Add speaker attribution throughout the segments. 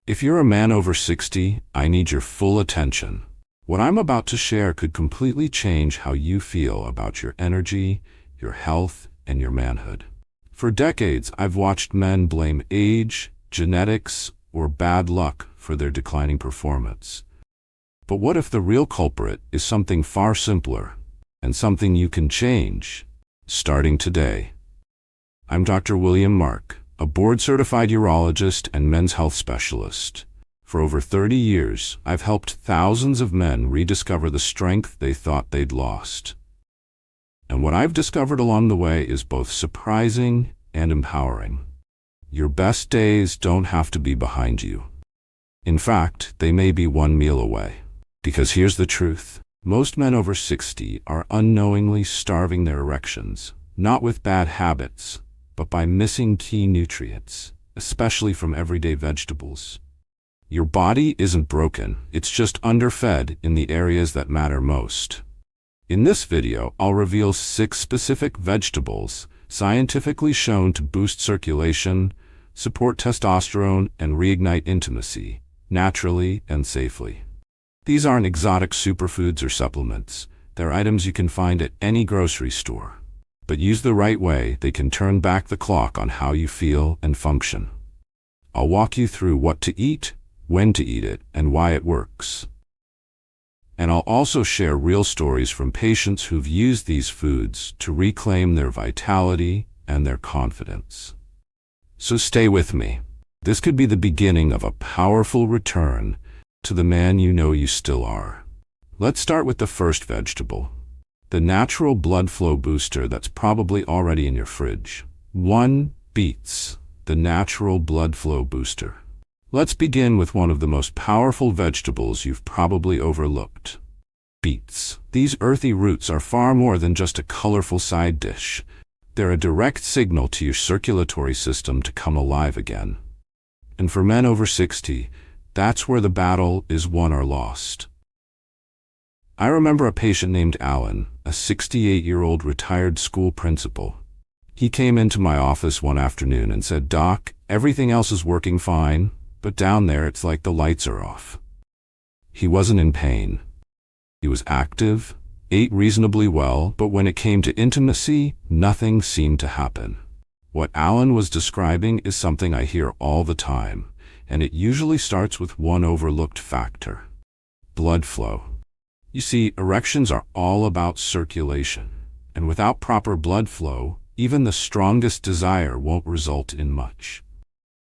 Speaker 1: If you're a man over 60, I need your full attention. What I'm about to share could completely change how you feel about your energy, your health, and your manhood. For decades, I've watched men blame age, genetics, or bad luck for their declining performance. But what if the real culprit is something far simpler, and something you can change, starting today? I'm Dr. William Mark, a board-certified urologist and men's health specialist. For over 30 years, I've helped thousands of men rediscover the strength they thought they'd lost. And what I've discovered along the way is both surprising and empowering. Your best days don't have to be behind you. In fact, they may be one meal away. Because here's the truth. Most men over 60 are unknowingly starving their erections, not with bad habits, but by missing key nutrients, especially from everyday vegetables. Your body isn't broken, it's just underfed in the areas that matter most. In this video, I'll reveal 6 specific vegetables scientifically shown to boost circulation, support testosterone, and reignite intimacy, naturally and safely. These aren't exotic superfoods or supplements. They're items you can find at any grocery store. But used the right way, they can turn back the clock on how you feel and function. I'll walk you through what to eat, when to eat it, and why it works. And I'll also share real stories from patients who've used these foods to reclaim their vitality and their confidence. So stay with me. This could be the beginning of a powerful return to the man you know you still are. Let's start with the first vegetable, the natural blood flow booster that's probably already in your fridge. 1. Beets, the natural blood flow booster. Let's begin with one of the most powerful vegetables you've probably overlooked. Beets. These earthy roots are far more than just a colorful side dish. They're a direct signal to your circulatory system to come alive again. And for men over 60, that's where the battle is won or lost. I remember a patient named Alan, a 68-year-old retired school principal. He came into my office one afternoon and said, "Doc, everything else is working fine, but down there it's like the lights are off." He wasn't in pain. He was active, ate reasonably well, but when it came to intimacy, nothing seemed to happen. What Alan was describing is something I hear all the time, and it usually starts with one overlooked factor: blood flow. You see, erections are all about circulation, and without proper blood flow, even the strongest desire won't result in much.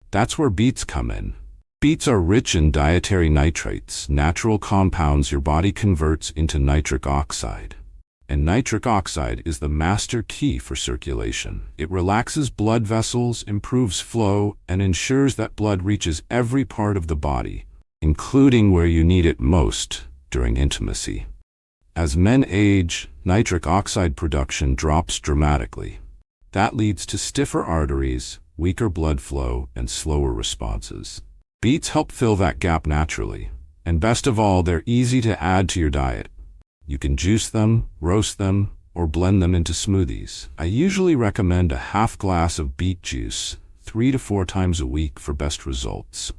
Speaker 1: That's where beets come in. Beets are rich in dietary nitrates, natural compounds your body converts into nitric oxide. And nitric oxide is the master key for circulation. It relaxes blood vessels, improves flow, and ensures that blood reaches every part of the body, including where you need it most, during intimacy. As men age, nitric oxide production drops dramatically. That leads to stiffer arteries, weaker blood flow, and slower responses. Beets help fill that gap naturally. And best of all, they're easy to add to your diet. You can juice them, roast them, or blend them into smoothies. I usually recommend a half glass of beet juice 3 to 4 times a week for best results.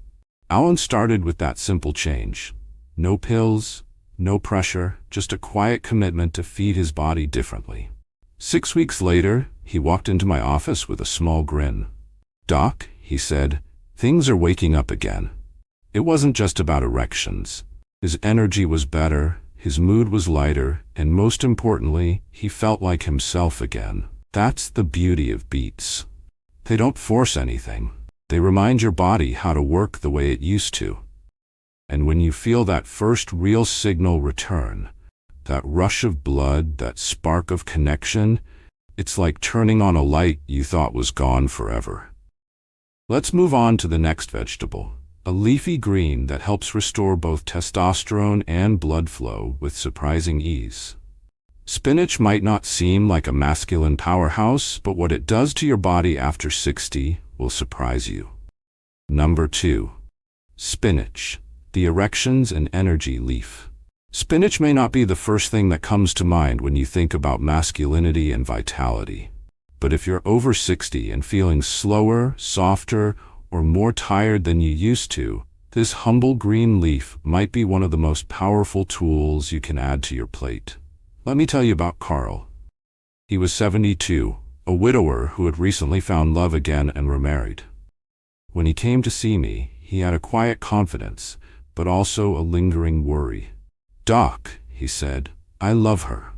Speaker 1: Alan started with that simple change. No pills, no pressure, just a quiet commitment to feed his body differently. 6 weeks later, he walked into my office with a small grin. "Doc," he said, "things are waking up again." It wasn't just about erections. His energy was better, his mood was lighter, and most importantly, he felt like himself again. That's the beauty of beets. They don't force anything. They remind your body how to work the way it used to. And when you feel that first real signal return, that rush of blood, that spark of connection, it's like turning on a light you thought was gone forever. Let's move on to the next vegetable, a leafy green that helps restore both testosterone and blood flow with surprising ease. Spinach might not seem like a masculine powerhouse, but what it does to your body after 60 will surprise you. Number 2. Spinach, the erections and energy leaf. Spinach may not be the first thing that comes to mind when you think about masculinity and vitality. But if you're over 60 and feeling slower, softer, or more tired than you used to, This humble green leaf might be one of the most powerful tools you can add to your plate. Let me tell you about Carl. He was 72, a widower who had recently found love again and remarried. When he came to see me, he had a quiet confidence, but also a lingering worry. "Doc," he said, "I love her.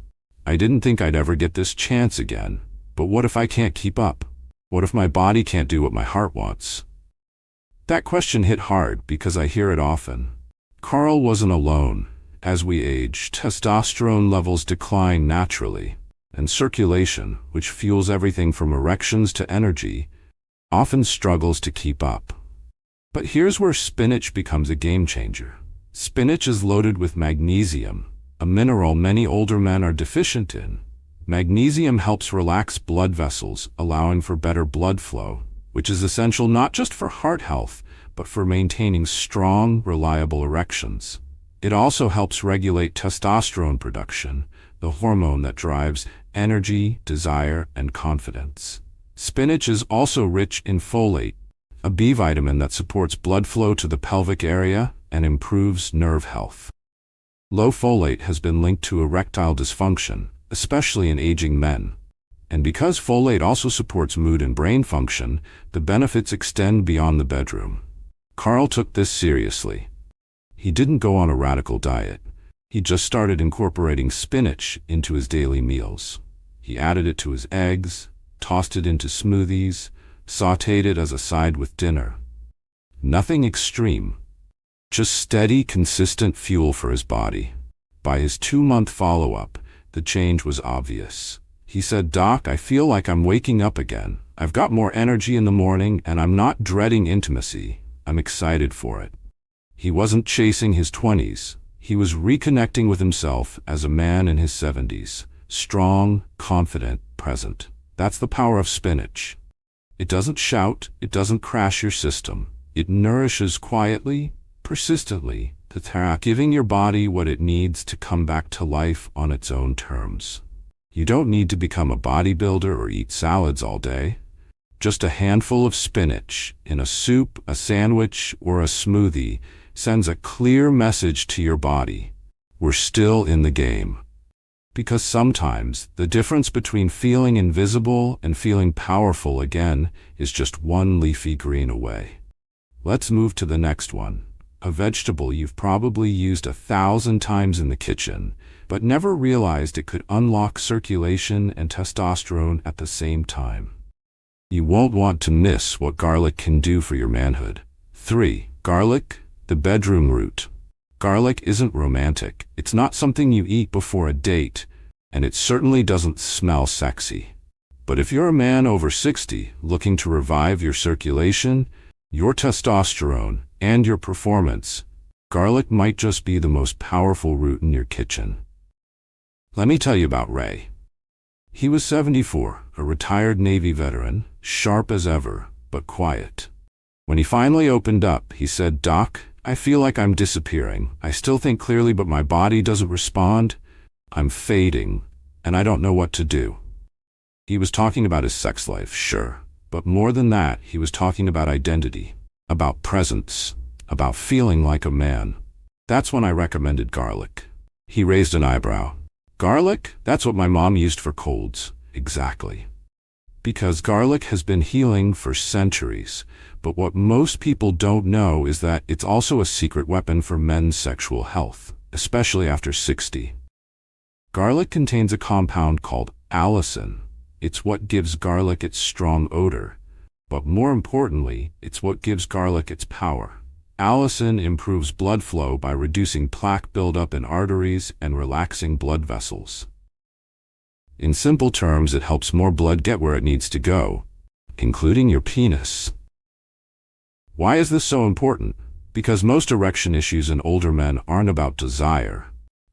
Speaker 1: I didn't think I'd ever get this chance again, but what if I can't keep up? What if my body can't do what my heart wants?" That question hit hard because I hear it often. Carl wasn't alone. As we age, testosterone levels decline naturally, and circulation, which fuels everything from erections to energy, often struggles to keep up. But here's where spinach becomes a game changer. Spinach is loaded with magnesium, a mineral many older men are deficient in. Magnesium helps relax blood vessels, allowing for better blood flow, which is essential not just for heart health, but for maintaining strong, reliable erections. It also helps regulate testosterone production, the hormone that drives energy, desire, and confidence. Spinach is also rich in folate, a B vitamin that supports blood flow to the pelvic area and improves nerve health. Low folate has been linked to erectile dysfunction, especially in aging men. And because folate also supports mood and brain function, the benefits extend beyond the bedroom. Carl took this seriously. He didn't go on a radical diet. He just started incorporating spinach into his daily meals. He added it to his eggs, tossed it into smoothies, sautéed it as a side with dinner. Nothing extreme, just steady, consistent fuel for his body. By his 2-month follow-up, the change was obvious. He said, "Doc, I feel like I'm waking up again. I've got more energy in the morning and I'm not dreading intimacy. I'm excited for it." He wasn't chasing his 20s. He was reconnecting with himself as a man in his 70s. Strong, confident, present. That's the power of spinach. It doesn't shout, it doesn't crash your system. It nourishes quietly, persistently, giving your body what it needs to come back to life on its own terms. You don't need to become a bodybuilder or eat salads all day. Just a handful of spinach in a soup, a sandwich, or a smoothie sends a clear message to your body. We're still in the game. Because sometimes the difference between feeling invisible and feeling powerful again is just one leafy green away. Let's move to the next one. A vegetable you've probably used 1,000 times in the kitchen, but never realized it could unlock circulation and testosterone at the same time. You won't want to miss what garlic can do for your manhood. 3. Garlic, the bedroom root. Garlic isn't romantic. It's not something you eat before a date, and it certainly doesn't smell sexy. But if you're a man over 60 looking to revive your circulation, your testosterone, and your performance, garlic might just be the most powerful root in your kitchen. Let me tell you about Ray. He was 74, a retired Navy veteran, sharp as ever, but quiet. When he finally opened up, he said, "Doc, I feel like I'm disappearing. I still think clearly, but my body doesn't respond. I'm fading, and I don't know what to do." He was talking about his sex life, sure, but more than that, he was talking about identity, about presence, about feeling like a man. That's when I recommended garlic. He raised an eyebrow. "Garlic? That's what my mom used for colds." Exactly. Because garlic has been healing for centuries, but what most people don't know is that it's also a secret weapon for men's sexual health, especially after 60. Garlic contains a compound called allicin. It's what gives garlic its strong odor, but more importantly, it's what gives garlic its power. Allicin improves blood flow by reducing plaque buildup in arteries and relaxing blood vessels. In simple terms, it helps more blood get where it needs to go, including your penis. Why is this so important? Because most erection issues in older men aren't about desire.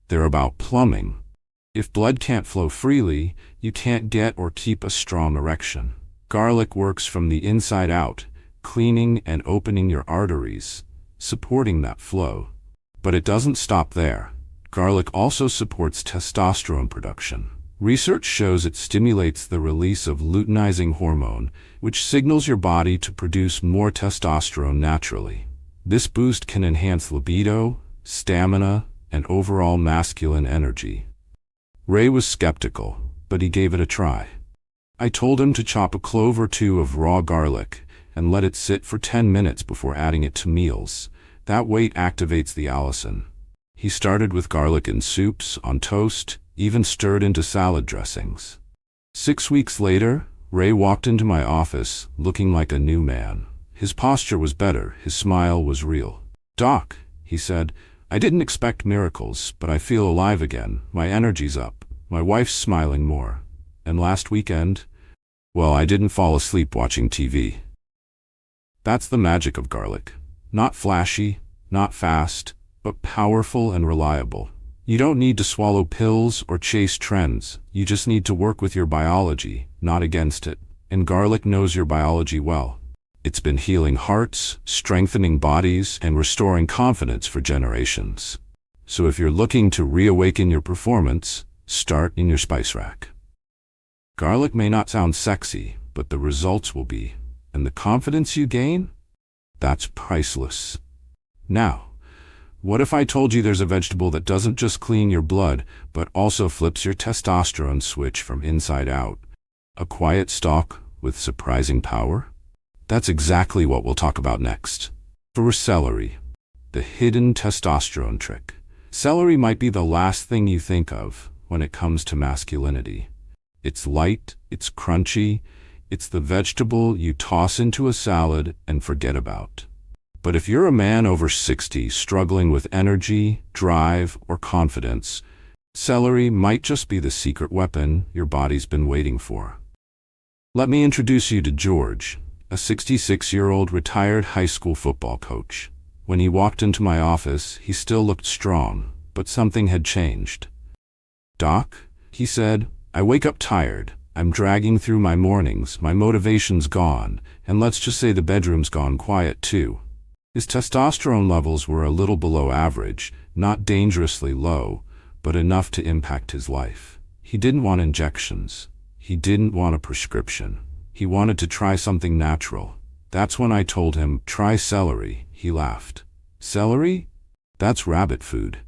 Speaker 1: They're about plumbing. If blood can't flow freely, you can't get or keep a strong erection. Garlic works from the inside out, cleaning and opening your arteries, supporting that flow. But it doesn't stop there. Garlic also supports testosterone production. Research shows it stimulates the release of luteinizing hormone, which signals your body to produce more testosterone naturally. This boost can enhance libido, stamina, and overall masculine energy. Ray was skeptical, but he gave it a try. I told him to chop a clove or two of raw garlic and let it sit for 10 minutes before adding it to meals. That weight activates the allicin. He started with garlic in soups, on toast, even stirred into salad dressings. 6 weeks later, Ray walked into my office looking like a new man. His posture was better, his smile was real. "Doc," he said, "I didn't expect miracles, but I feel alive again. My energy's up. My wife's smiling more. And last weekend, well, I didn't fall asleep watching TV." That's the magic of garlic. Not flashy, not fast, but powerful and reliable. You don't need to swallow pills or chase trends. You just need to work with your biology, not against it. And garlic knows your biology well. It's been healing hearts, strengthening bodies, and restoring confidence for generations. So if you're looking to reawaken your performance, start in your spice rack. Garlic may not sound sexy, but the results will be. And the confidence you gain? That's priceless. Now, what if I told you there's a vegetable that doesn't just clean your blood, but also flips your testosterone switch from inside out? A quiet stalk with surprising power? That's exactly what we'll talk about next. For celery, the hidden testosterone trick. Celery might be the last thing you think of when it comes to masculinity. It's light, it's crunchy, it's the vegetable you toss into a salad and forget about. But if you're a man over 60 struggling with energy, drive, or confidence, celery might just be the secret weapon your body's been waiting for. Let me introduce you to George, a 66-year-old retired high school football coach. When he walked into my office, he still looked strong, but something had changed. "Doc," he said, "I wake up tired. I'm dragging through my mornings, my motivation's gone, and let's just say the bedroom's gone quiet too." His testosterone levels were a little below average, not dangerously low, but enough to impact his life. He didn't want injections. He didn't want a prescription. He wanted to try something natural. That's when I told him, "Try celery." He laughed. "Celery? That's rabbit food."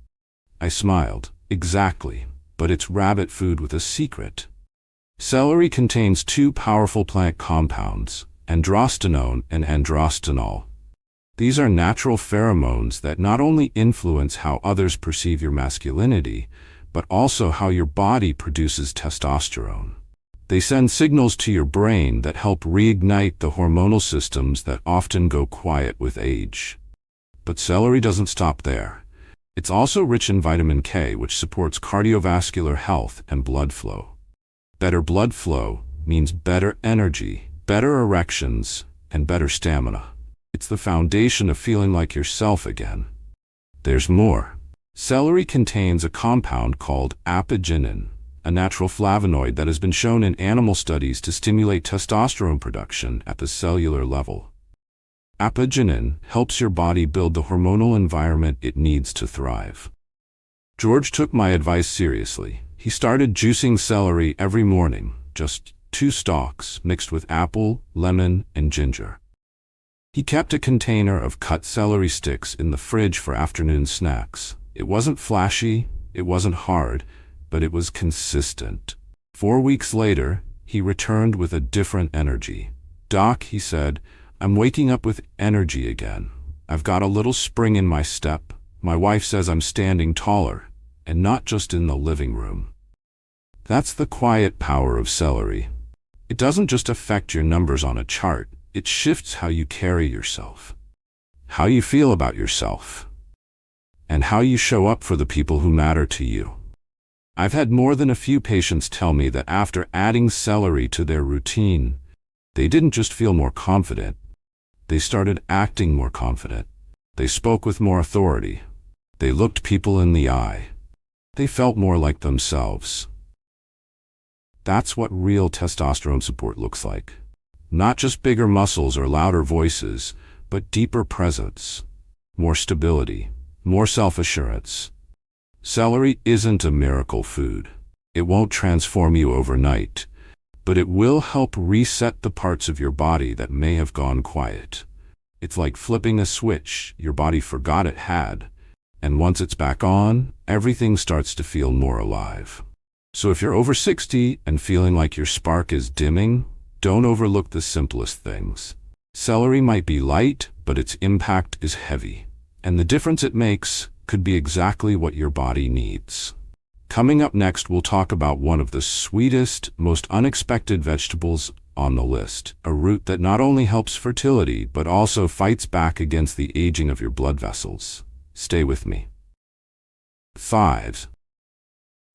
Speaker 1: I smiled. "Exactly, but it's rabbit food with a secret." Celery contains two powerful plant compounds, androstenone and androstenol. These are natural pheromones that not only influence how others perceive your masculinity, but also how your body produces testosterone. They send signals to your brain that help reignite the hormonal systems that often go quiet with age. But celery doesn't stop there. It's also rich in vitamin K, which supports cardiovascular health and blood flow. Better blood flow means better energy, better erections, and better stamina. It's the foundation of feeling like yourself again. There's more. Celery contains a compound called apigenin, a natural flavonoid that has been shown in animal studies to stimulate testosterone production at the cellular level. Apigenin helps your body build the hormonal environment it needs to thrive. George took my advice seriously. He started juicing celery every morning, just 2 stalks mixed with apple, lemon, and ginger. He kept a container of cut celery sticks in the fridge for afternoon snacks. It wasn't flashy, it wasn't hard, but it was consistent. 4 weeks later, he returned with a different energy. "Doc," he said, "I'm waking up with energy again. I've got a little spring in my step. My wife says I'm standing taller, and not just in the living room." That's the quiet power of celery. It doesn't just affect your numbers on a chart, it shifts how you carry yourself, how you feel about yourself, and how you show up for the people who matter to you. I've had more than a few patients tell me that after adding celery to their routine, they didn't just feel more confident, they started acting more confident. They spoke with more authority. They looked people in the eye. They felt more like themselves. That's what real testosterone support looks like. Not just bigger muscles or louder voices, but deeper presence, more stability, more self-assurance. Celery isn't a miracle food. It won't transform you overnight, but it will help reset the parts of your body that may have gone quiet. It's like flipping a switch your body forgot it had, and once it's back on, everything starts to feel more alive. So if you're over 60 and feeling like your spark is dimming, don't overlook the simplest things. Celery might be light, but its impact is heavy, and the difference it makes could be exactly what your body needs. Coming up next, we'll talk about one of the sweetest, most unexpected vegetables on the list, a root that not only helps fertility, but also fights back against the aging of your blood vessels. Stay with me. 5.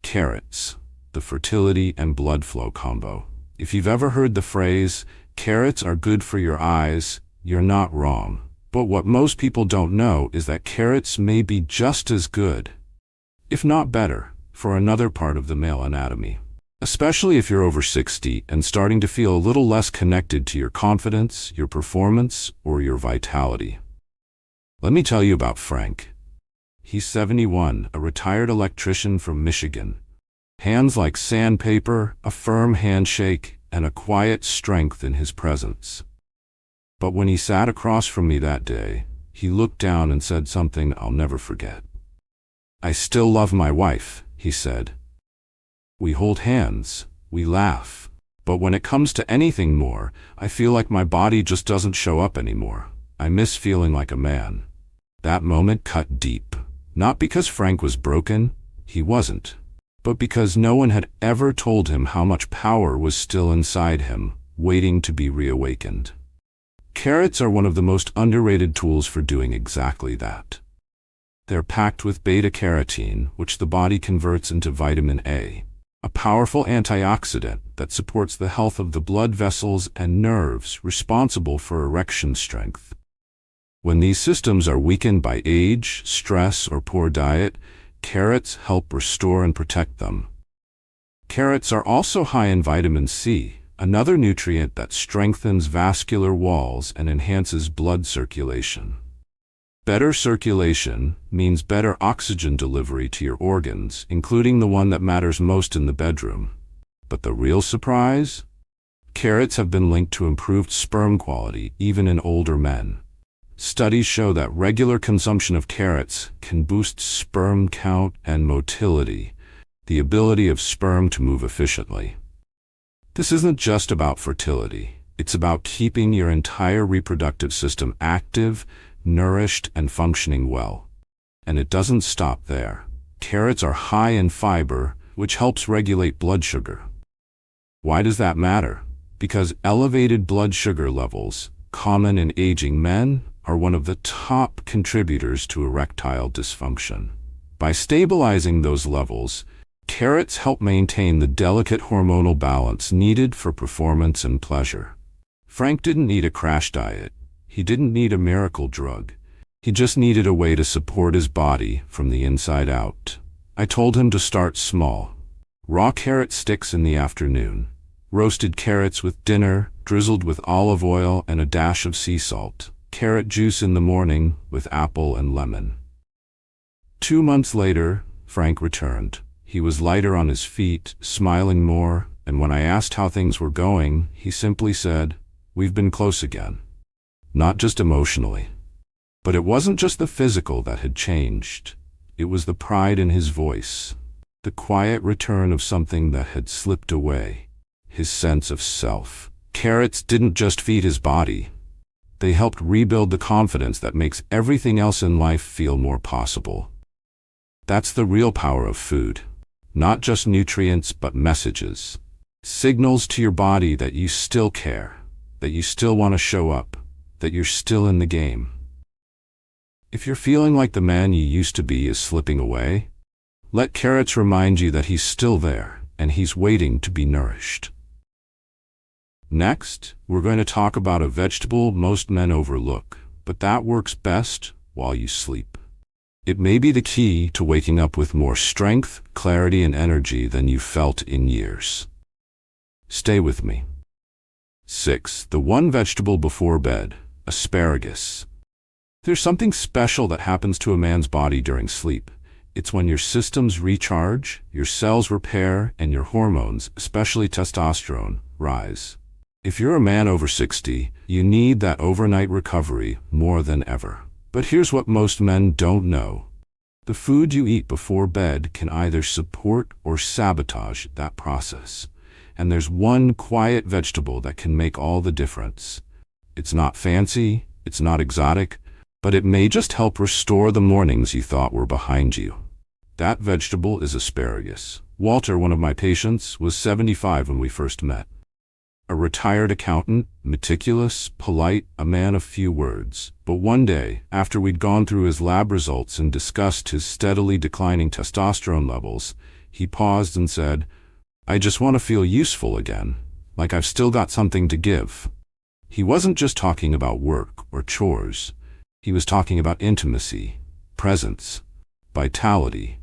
Speaker 1: Carrots, the fertility and blood flow combo. If you've ever heard the phrase, carrots are good for your eyes, you're not wrong. But what most people don't know is that carrots may be just as good, if not better, for another part of the male anatomy. Especially if you're over 60 and starting to feel a little less connected to your confidence, your performance, or your vitality. Let me tell you about Frank. He's 71, a retired electrician from Michigan. Hands like sandpaper, a firm handshake, and a quiet strength in his presence. But when he sat across from me that day, he looked down and said something I'll never forget. "I still love my wife," he said. "We hold hands, we laugh. But when it comes to anything more, I feel like my body just doesn't show up anymore. I miss feeling like a man." That moment cut deep. Not because Frank was broken, he wasn't, but because no one had ever told him how much power was still inside him, waiting to be reawakened. Carrots are one of the most underrated tools for doing exactly that. They're packed with beta-carotene, which the body converts into vitamin A, a powerful antioxidant that supports the health of the blood vessels and nerves responsible for erection strength. When these systems are weakened by age, stress, or poor diet, carrots help restore and protect them. Carrots are also high in vitamin C, another nutrient that strengthens vascular walls and enhances blood circulation. Better circulation means better oxygen delivery to your organs, including the one that matters most in the bedroom. But the real surprise? Carrots have been linked to improved sperm quality, even in older men. Studies show that regular consumption of carrots can boost sperm count and motility, the ability of sperm to move efficiently. This isn't just about fertility. It's about keeping your entire reproductive system active, nourished, and functioning well. And it doesn't stop there. Carrots are high in fiber, which helps regulate blood sugar. Why does that matter? Because elevated blood sugar levels, common in aging men, are one of the top contributors to erectile dysfunction. By stabilizing those levels, carrots help maintain the delicate hormonal balance needed for performance and pleasure. Frank didn't need a crash diet. He didn't need a miracle drug. He just needed a way to support his body from the inside out. I told him to start small. Raw carrot sticks in the afternoon. Roasted carrots with dinner, drizzled with olive oil and a dash of sea salt. Carrot juice in the morning with apple and lemon. 2 months later, Frank returned. He was lighter on his feet, smiling more, and when I asked how things were going, he simply said, "We've been close again." Not just emotionally. But it wasn't just the physical that had changed. It was the pride in his voice, the quiet return of something that had slipped away, his sense of self. Carrots didn't just feed his body. They helped rebuild the confidence that makes everything else in life feel more possible. That's the real power of food. Not just nutrients, but messages. Signals to your body that you still care, that you still want to show up, that you're still in the game. If you're feeling like the man you used to be is slipping away, let carrots remind you that he's still there, and he's waiting to be nourished. Next, we're going to talk about a vegetable most men overlook, but that works best while you sleep. It may be the key to waking up with more strength, clarity, and energy than you've felt in years. Stay with me. 6. The one vegetable before bed, asparagus. There's something special that happens to a man's body during sleep. It's when your systems recharge, your cells repair, and your hormones, especially testosterone, rise. If you're a man over 60, you need that overnight recovery more than ever. But here's what most men don't know. The food you eat before bed can either support or sabotage that process. And there's one quiet vegetable that can make all the difference. It's not fancy, it's not exotic, but it may just help restore the mornings you thought were behind you. That vegetable is asparagus. Walter, one of my patients, was 75 when we first met. A retired accountant, meticulous, polite, a man of few words. But one day, after we'd gone through his lab results and discussed his steadily declining testosterone levels, he paused and said, "I just want to feel useful again, like I've still got something to give." He wasn't just talking about work or chores. He was talking about intimacy, presence, vitality,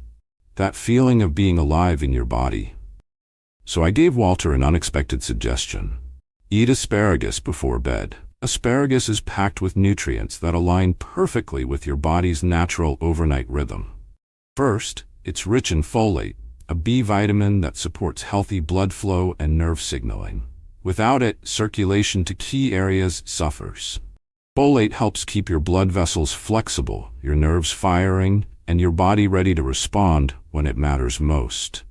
Speaker 1: that feeling of being alive in your body. So I gave Walter an unexpected suggestion. Eat asparagus before bed. Asparagus is packed with nutrients that align perfectly with your body's natural overnight rhythm. First, it's rich in folate, a B vitamin that supports healthy blood flow and nerve signaling. Without it, circulation to key areas suffers. Folate helps keep your blood vessels flexible, your nerves firing, and your body ready to respond when it matters most.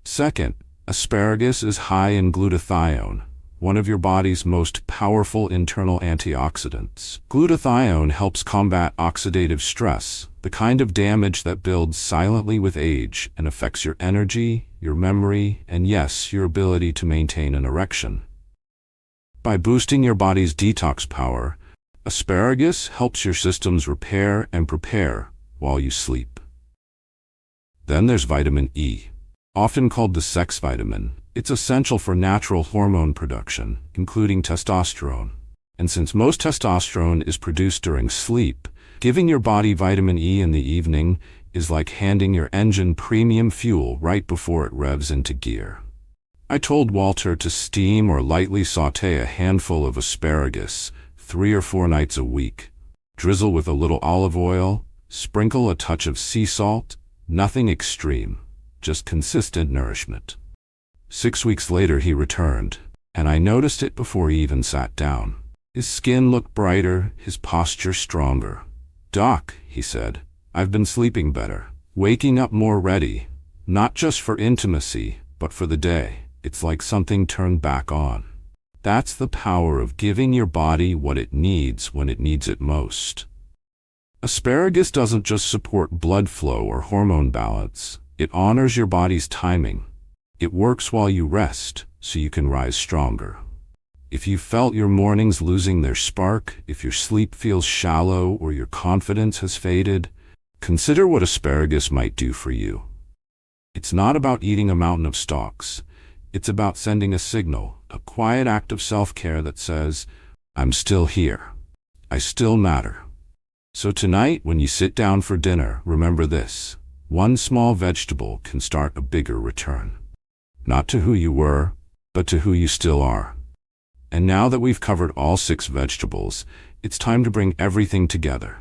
Speaker 1: Second, asparagus is high in glutathione, one of your body's most powerful internal antioxidants. Glutathione helps combat oxidative stress, the kind of damage that builds silently with age and affects your energy, your memory, and yes, your ability to maintain an erection. By boosting your body's detox power, asparagus helps your systems repair and prepare while you sleep. Then there's vitamin E. Often called the sex vitamin, it's essential for natural hormone production, including testosterone. And since most testosterone is produced during sleep, giving your body vitamin E in the evening is like handing your engine premium fuel right before it revs into gear. I told Walter to steam or lightly sauté a handful of asparagus 3 or 4 nights a week. Drizzle with a little olive oil, sprinkle a touch of sea salt, nothing extreme. Just consistent nourishment. 6 weeks later he returned, and I noticed it before he even sat down. His skin looked brighter, his posture stronger. "Doc," he said, "I've been sleeping better, waking up more ready, not just for intimacy, but for the day. It's like something turned back on." That's the power of giving your body what it needs when it needs it most. Asparagus doesn't just support blood flow or hormone balance. It honors your body's timing. It works while you rest, so you can rise stronger. If you felt your mornings losing their spark, if your sleep feels shallow or your confidence has faded, consider what asparagus might do for you. It's not about eating a mountain of stalks. It's about sending a signal, a quiet act of self-care that says, "I'm still here. I still matter." So tonight, when you sit down for dinner, remember this. One small vegetable can start a bigger return. Not to who you were, but to who you still are. And now that we've covered all 6 vegetables, it's time to bring everything together.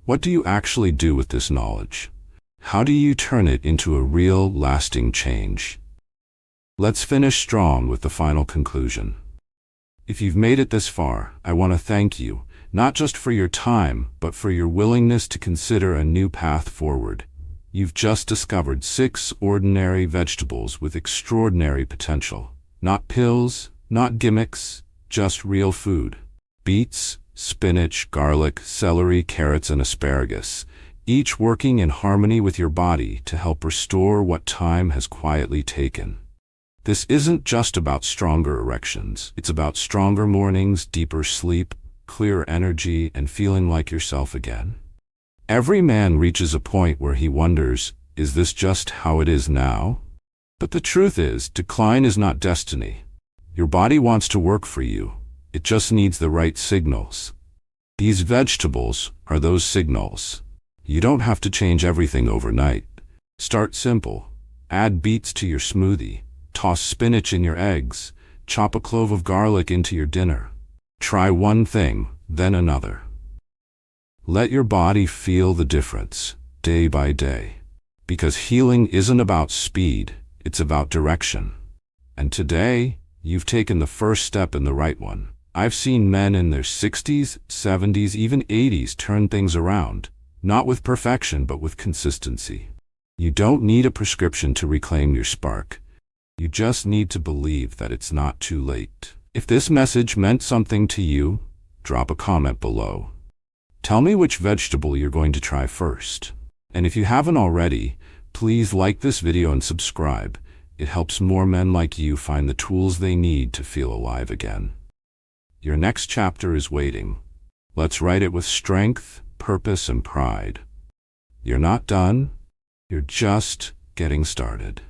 Speaker 1: What do you actually do with this knowledge? How do you turn it into a real, lasting change? Let's finish strong with the final conclusion. If you've made it this far, I want to thank you, not just for your time, but for your willingness to consider a new path forward. You've just discovered 6 ordinary vegetables with extraordinary potential. Not pills, not gimmicks, just real food. Beets, spinach, garlic, celery, carrots, and asparagus, each working in harmony with your body to help restore what time has quietly taken. This isn't just about stronger erections. It's about stronger mornings, deeper sleep, clearer energy, and feeling like yourself again. Every man reaches a point where he wonders, is this just how it is now? But the truth is, decline is not destiny. Your body wants to work for you. It just needs the right signals. These vegetables are those signals. You don't have to change everything overnight. Start simple. Add beets to your smoothie. Toss spinach in your eggs. Chop a clove of garlic into your dinner. Try one thing, then another. Let your body feel the difference, day by day. Because healing isn't about speed, it's about direction. And today, You've taken the first step in the right one. I've seen men in their 60s, 70s, even 80s turn things around, not with perfection, but with consistency. You don't need a prescription to reclaim your spark. You just need to believe that it's not too late. If this message meant something to you, drop a comment below. Tell me which vegetable you're going to try first. And if you haven't already, please like this video and subscribe. It helps more men like you find the tools they need to feel alive again. Your next chapter is waiting. Let's write it with strength, purpose, and pride. You're not done. You're just getting started.